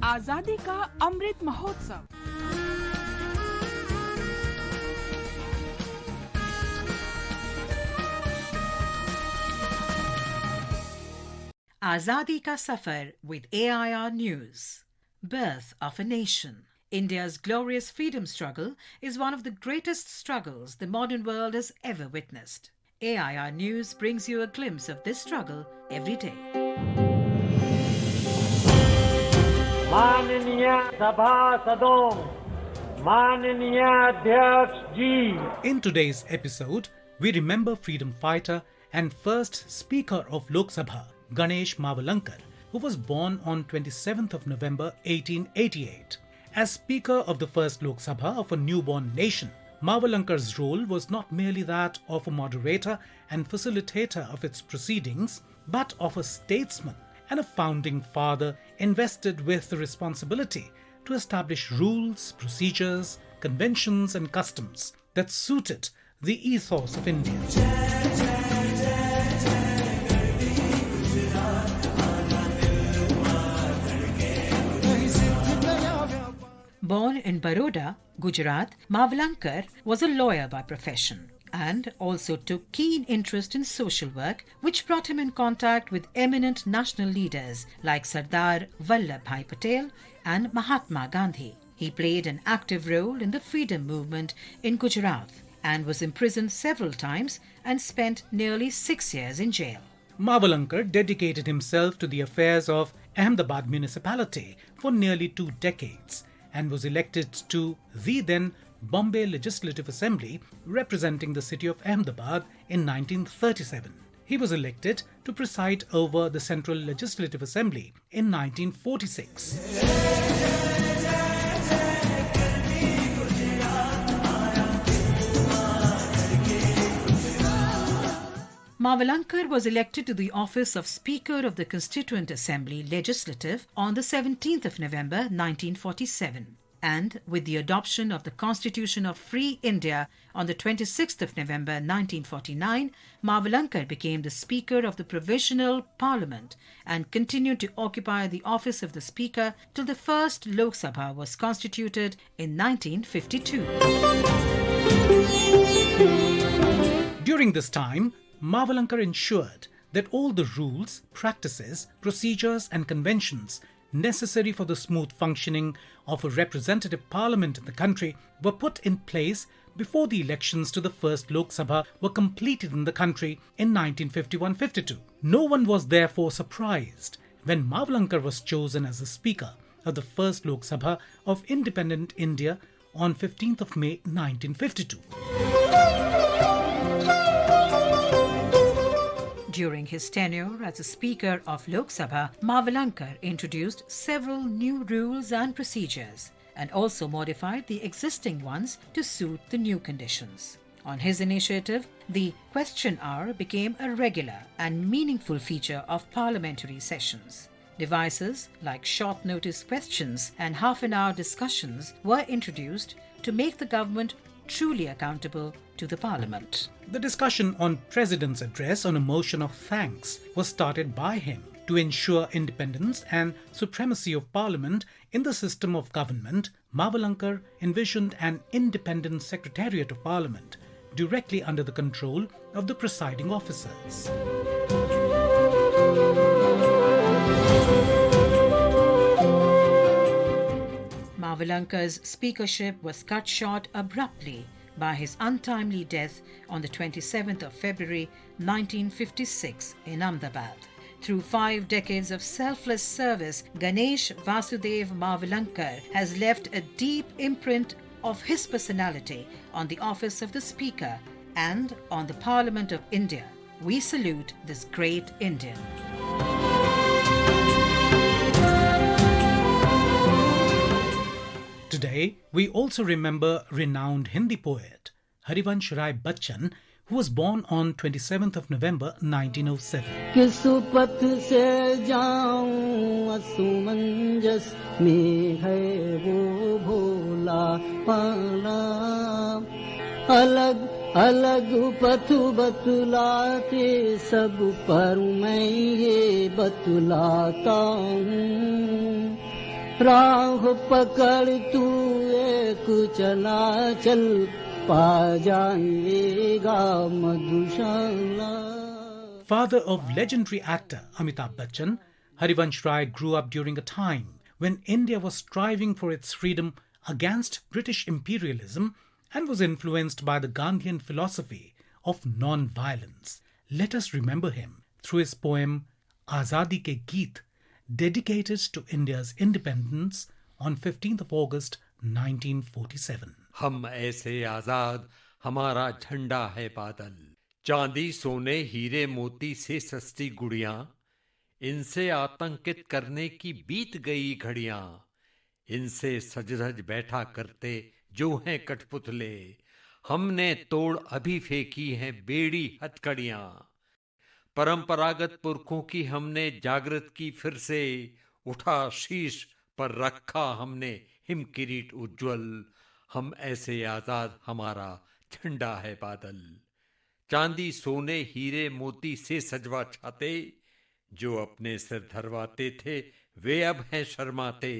आजादी का Amrit Mahotsav. Azadi ka Safar with AIR News. Birth of a Nation. India's glorious freedom struggle is one of the greatest struggles the modern world has ever witnessed. AIR News brings you a glimpse of this struggle every day. माननीय सभासदों, माननीय अध्यक्ष जी. In today's episode, we remember freedom fighter and first Speaker of Lok Sabha, Ganesh Mavalankar, who was born on 27th of November 1888. As Speaker of the First Lok Sabha of a newborn nation, Mavalankar's role was not merely that of a moderator and facilitator of its proceedings, but of a statesman and a founding father invested with the responsibility to establish rules, procedures, conventions and customs that suited the ethos of India. Born in Baroda, Gujarat, Mavalankar was a lawyer by profession and also took keen interest in social work, which brought him in contact with eminent national leaders like Sardar, Vallabhbhai Patel and Mahatma Gandhi. He played an active role in the freedom movement in Gujarat and was imprisoned several times and spent nearly 6 years in jail. Mavalankar dedicated himself to the affairs of Ahmedabad Municipality for nearly 2 decades and was elected to the then Bombay Legislative Assembly representing the city of Ahmedabad in 1937. He was elected to preside over the Central Legislative Assembly in 1946. Mavalankar was elected to the office of Speaker of the Constituent Assembly Legislative on the 17th of November 1947. And with the adoption of the Constitution of Free India on the 26th of November 1949, Mavalankar became the Speaker of the Provisional Parliament and continued to occupy the office of the Speaker till the First Lok Sabha was constituted in 1952. During this time, Mavalankar ensured that all the rules, practices, procedures and conventions necessary for the smooth functioning of a representative parliament in the country were put in place before the elections to the First Lok Sabha were completed in the country in 1951-52. No one was therefore surprised when Mavalankar was chosen as the Speaker of the First Lok Sabha of independent India on 15th of May 1952. During his tenure as a Speaker of Lok Sabha, Mavalankar introduced several new rules and procedures and also modified the existing ones to suit the new conditions. On his initiative, the question hour became a regular and meaningful feature of parliamentary sessions. Devices like short notice questions and half-an-hour discussions were introduced to make the government truly accountable to the Parliament. The discussion on President's address on a motion of thanks was started by him to ensure independence and supremacy of Parliament in the system of government. Mavalankar envisioned an independent Secretariat of Parliament directly under the control of the presiding officers. Mavalankar's speakership was cut short abruptly by his untimely death on the 27th of February 1956 in Ahmedabad. Through 5 decades of selfless service, Ganesh Vasudev Mavalankar has left a deep imprint of his personality on the office of the Speaker and on the Parliament of India. We salute this great Indian. Today, we also remember renowned Hindi poet Harivansh Rai Bachchan, who was born on 27th of November 1907. किसुपथ से जाऊं असुमंजस में है वो भोला पाला अलग अलग पथ बतलाते सब पर मैं ये बतलाता हूँ राह पकड़ तू एक चला चल पा जाएगा मधुशाला. Father of legendary actor Amitabh Bachchan, Harivansh Rai grew up during a time when India was striving for its freedom against British imperialism and was influenced by the Gandhian philosophy of non-violence. Let us remember him through his poem Azadi ke Geet, dedicated to India's independence on 15th of August 1947. हम ऐसे आजाद हमारा झंडा है बादल, चांदी सोने हीरे मोती से सस्ती गुड़ियां, इनसे आतंकित करने की बीत गई घड़ियां, इनसे सज धज बैठा करते जो हैं कठपुतले, हमने तोड़ अभी फेंकी हैं बेड़ी हथकड़ियां, परंपरागत पुरखों की हमने जागृत की फिर से, उठा शीश पर रखा हमने हिम किरीट उज्ज्वल, हम ऐसे आजाद हमारा झंडा है बादल, चांदी सोने हीरे मोती से सजवा छाते, जो अपने सिर धरवाते थे वे अब हैं शर्माते,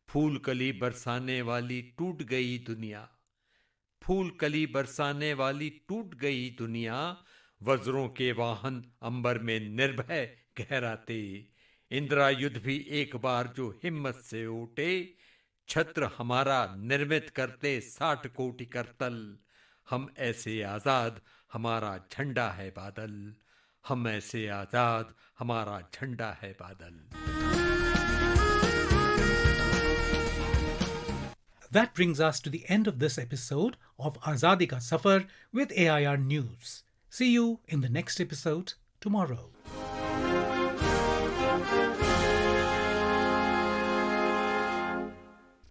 फूल कली बरसाने वाली टूट गई दुनिया, फूल कली बरसाने वाली टूट गई दुनिया, वज्रों के वाहन अंबर में निर्भय गहराते, इंदिरा युद्ध भी एक बार जो हिम्मत से उठे, छत्र हमारा निर्मित करते 60 कोटि करतल, हम ऐसे आजाद हमारा झंडा है बादल, हम ऐसे आजाद हमारा झंडा है बादल. That brings us to the end of this episode of Azadi Ka Safar with AIR News. See you in the next episode tomorrow.